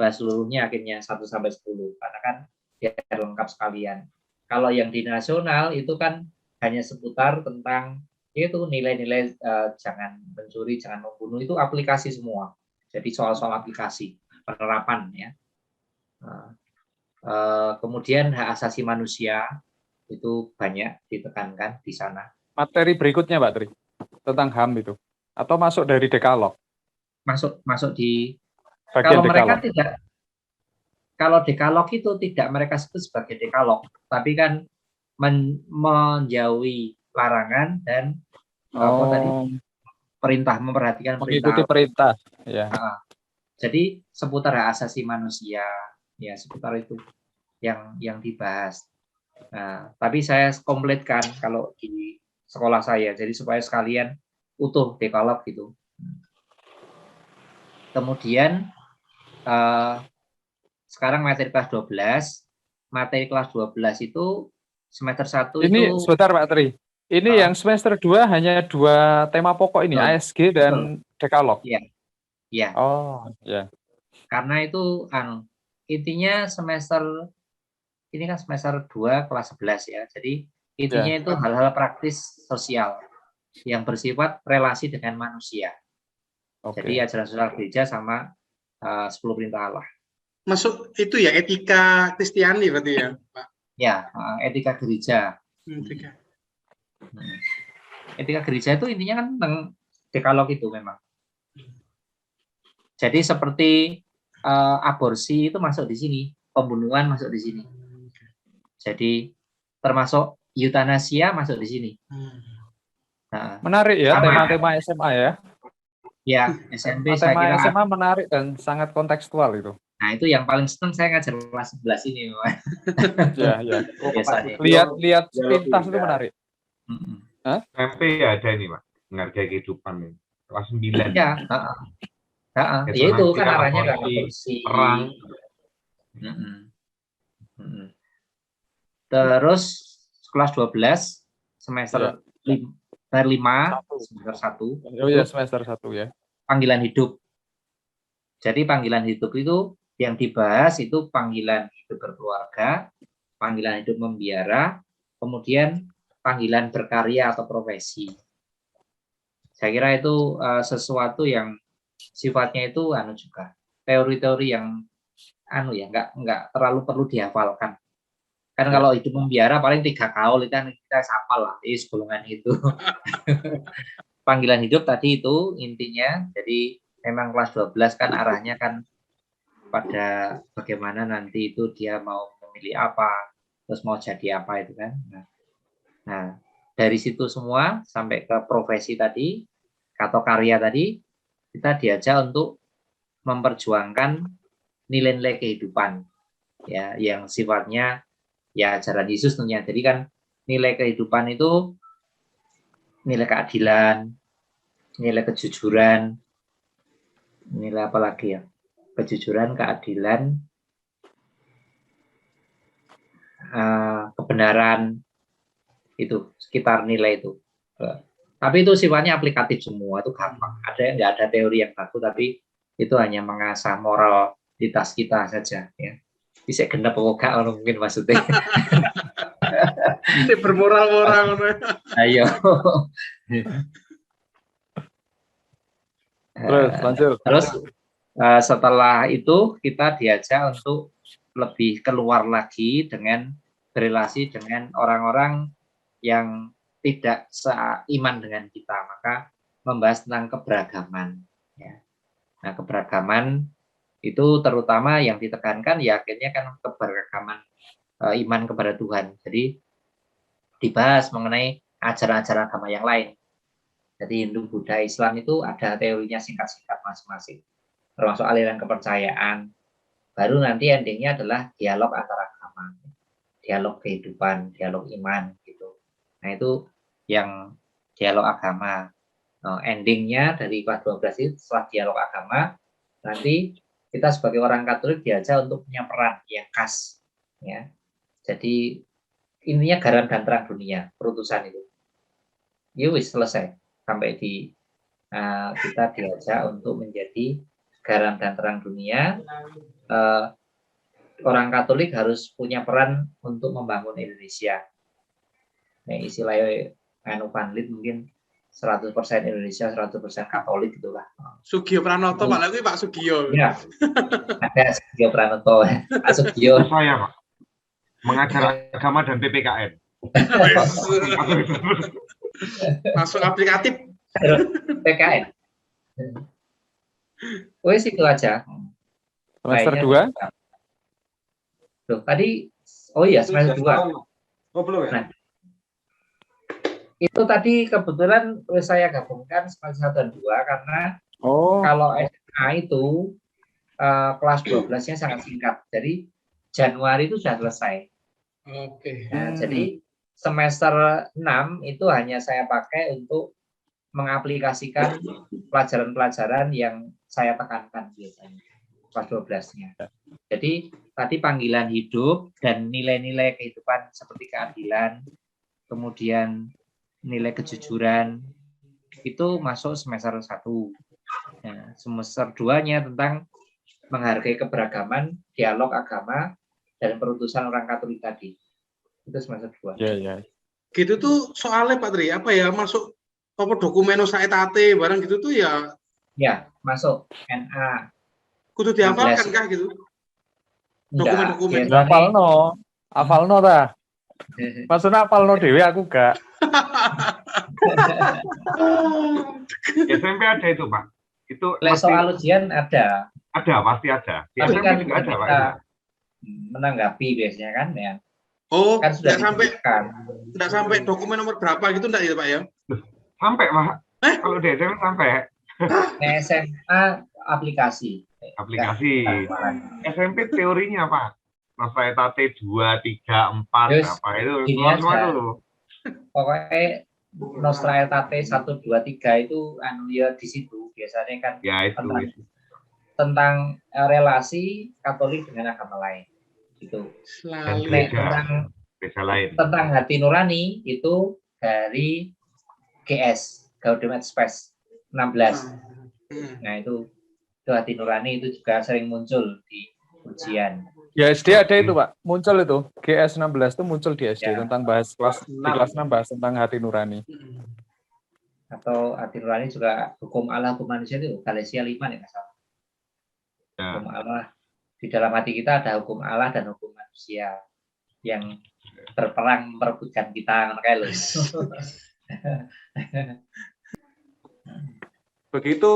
bahas seluruhnya akhirnya 1 sampai 10 karena kan ya lengkap sekalian. Kalau yang di nasional itu kan hanya seputar tentang itu nilai-nilai jangan mencuri, jangan membunuh, itu aplikasi semua. Jadi soal-soal aplikasi penerapan ya. Kemudian hak asasi manusia itu banyak ditekankan di sana. Materi berikutnya Pak Tri tentang HAM itu atau masuk dari Dekalog? Masuk di bagian kalau mereka Dekalog. tidak, kalau Dekalog itu tidak mereka sebut sebagai Dekalog, tapi kan menjauhi larangan dan perintah, memperhatikan mengikuti perintah ya. Jadi seputar hak asasi manusia ya, seputar itu yang dibahas. Nah, tapi saya kompletkan kalau di sekolah saya, jadi supaya sekalian utuh Dekalog gitu. Kemudian sekarang materi kelas 12, materi kelas 12 itu semester 1 ini itu. Sebentar Pak Tri. Ini yang semester 2 hanya 2 tema pokok ini, ASG dan Dekalog. Iya. Iya. Oh, ya. Karena itu intinya semester ini kan semester 2 kelas 11 ya. Jadi intinya itu hal-hal praktis sosial yang bersifat relasi dengan manusia. Jadi ajaran sosial gereja sama 10 perintah Allah. Masuk itu ya etika Kristiani berarti ya, Pak. Ya, etika gereja. Etika. Etika gereja itu intinya kan tentang dekalog itu memang. Jadi seperti aborsi itu masuk di sini, pembunuhan masuk di sini. Jadi termasuk eutanasia masuk di sini. Nah, Menarik ya sama. tema-tema SMA ya. Ya, SMP saya Tema kira. SMA menarik dan sangat kontekstual itu. Nah, itu yang paling senang saya ngajar kelas 11 ini. Ya. Biasanya. Lihat sepintas itu menarik. SMP ada ini Pak, menghargai kehidupan ini. Kelas 9. Ya, ya itu kan arahnya ke aborsi. Perang. Terus kelas 12 semester 5 semester 1. Oh ya, semester 1 ya. Panggilan hidup. Jadi panggilan hidup itu yang dibahas itu panggilan hidup berkeluarga, panggilan hidup membiara, kemudian panggilan berkarya atau profesi. Saya kira itu sesuatu yang sifatnya itu juga teori-teori yang nggak terlalu perlu dihafalkan. Kan kalau hidup membiara paling 3 kaul itu kan kita hafal lah, golongan itu. Panggilan hidup tadi itu intinya, jadi memang kelas 12 kan arahnya kan pada bagaimana nanti itu dia mau memilih apa, terus mau jadi apa itu kan. Nah, dari situ semua sampai ke profesi tadi atau karya tadi, kita diajak untuk memperjuangkan nilai-nilai kehidupan ya yang sifatnya ya ajaran Yesus tentunya. Jadi kan nilai kehidupan itu nilai keadilan, nilai kejujuran, nilai apa lagi ya? Kejujuran, keadilan, kebenaran, itu sekitar nilai itu. Tapi itu sifatnya aplikatif semua, itu gampang. Ada yang nggak ada teori yang baku, tapi itu hanya mengasah moralitas kita saja. Ya. Bisa genep gak mungkin maksudnya. Bermoral-moral. Ayo. Terus lanjut. Terus setelah itu kita diajak untuk lebih keluar lagi dengan berelasi dengan orang-orang yang tidak seiman dengan kita, maka membahas tentang keberagaman. Ya. Nah, keberagaman itu terutama yang ditekankan ya akhirnya kan keberagaman iman kepada Tuhan. Jadi dibahas mengenai ajaran-ajaran agama yang lain. Jadi Hindu, Buddha, Islam itu ada teorinya singkat-singkat masing-masing, termasuk aliran kepercayaan. Baru nanti endingnya adalah dialog antara agama, dialog kehidupan, dialog iman gitu. Nah itu yang dialog agama. Endingnya dari kelas 12 itu setelah dialog agama, nanti kita sebagai orang Katolik diajak untuk punya peran yang khas. Ya. Jadi intinya garam dan terang dunia, perutusan itu. Wis selesai. Sampai di kita diajak untuk menjadi garam dan terang dunia. Orang Katolik harus punya peran untuk membangun Indonesia. Nah, istilahnya Vanlit mungkin 100% Indonesia, 100% Katolik itulah. Sugio Pranoto, Pak lagi Pak Sugio. Ya, ada Sugio Pranoto, Pak Sugio. Saya Pak, mengajar agama dan PPKN. Langsung aplikatif. PKN. Wes itu aja. Semester 2? Loh, tadi semester 2. Oh, belum ya? Nah, itu tadi kebetulan saya gabungkan semester 1 dan 2 karena kalau SMA itu kelas 12-nya sangat singkat. Jadi Januari itu sudah selesai. Oke. Nah, jadi semester 6 itu hanya saya pakai untuk mengaplikasikan pelajaran-pelajaran yang saya tekankan biasanya kelas 12-nya. Jadi tadi panggilan hidup dan nilai-nilai kehidupan seperti keadilan, kemudian nilai kejujuran itu masuk semester 1. Nah, semester 2-nya tentang menghargai keberagaman, dialog agama, dan perutusan orang Katolik tadi. Itu semester 2. Iya. Gitu tuh soalnya Pak Tri, apa ya, masuk apa dokumen usaha etate barang gitu tuh ya. Ya, masuk NA. Kudu dihafalkan kah gitu? Dokumen-dokumen. Enggak, Hafalno ta. Maksudnya hafalno dhewe aku gak. SMP ada itu Pak. Itu Lek pasti soal ujian ada. pasti ada. Di Tapi SMP kan juga ada Pak. kita menanggapi biasanya kan ya. Oh, Kan sudah tidak sampai dokumen nomor berapa gitu enggak ya Pak ya? Sampai Pak. Kalau di SMP sampai SMA aplikasi. SMP teorinya Pak. Nostra T 2, 3, 4 Terus, apa itu gini semua aja. itu. Pokoknya Nostra T 1, 2, 3 itu ya di situ biasanya kan Ya itu. tentang relasi Katolik dengan agama lain. Gitu. Selalu. Gereja lain. Tentang hati nurani itu dari GS, Gaudium et Spes 16. Nah itu hati nurani itu juga sering muncul di ujian. Ya SD ada itu Pak, muncul itu GS 16 itu muncul di SD Ya. tentang bahas di kelas 6 bahas tentang hati nurani. Atau hati nurani juga hukum Allah, hukum manusia itu Galatia 5 nih Mas. Ya. Hukum Allah, di dalam hati kita ada hukum Allah dan hukum manusia yang berperang merebutkan kita kayak loh. Begitu.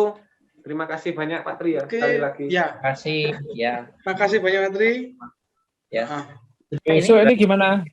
Terima kasih banyak Pak Tri ya. Oke, Sekali lagi. ya. Terima kasih ya. Makasih banyak Pak Tri. Ya. Ah. Besok ini gimana?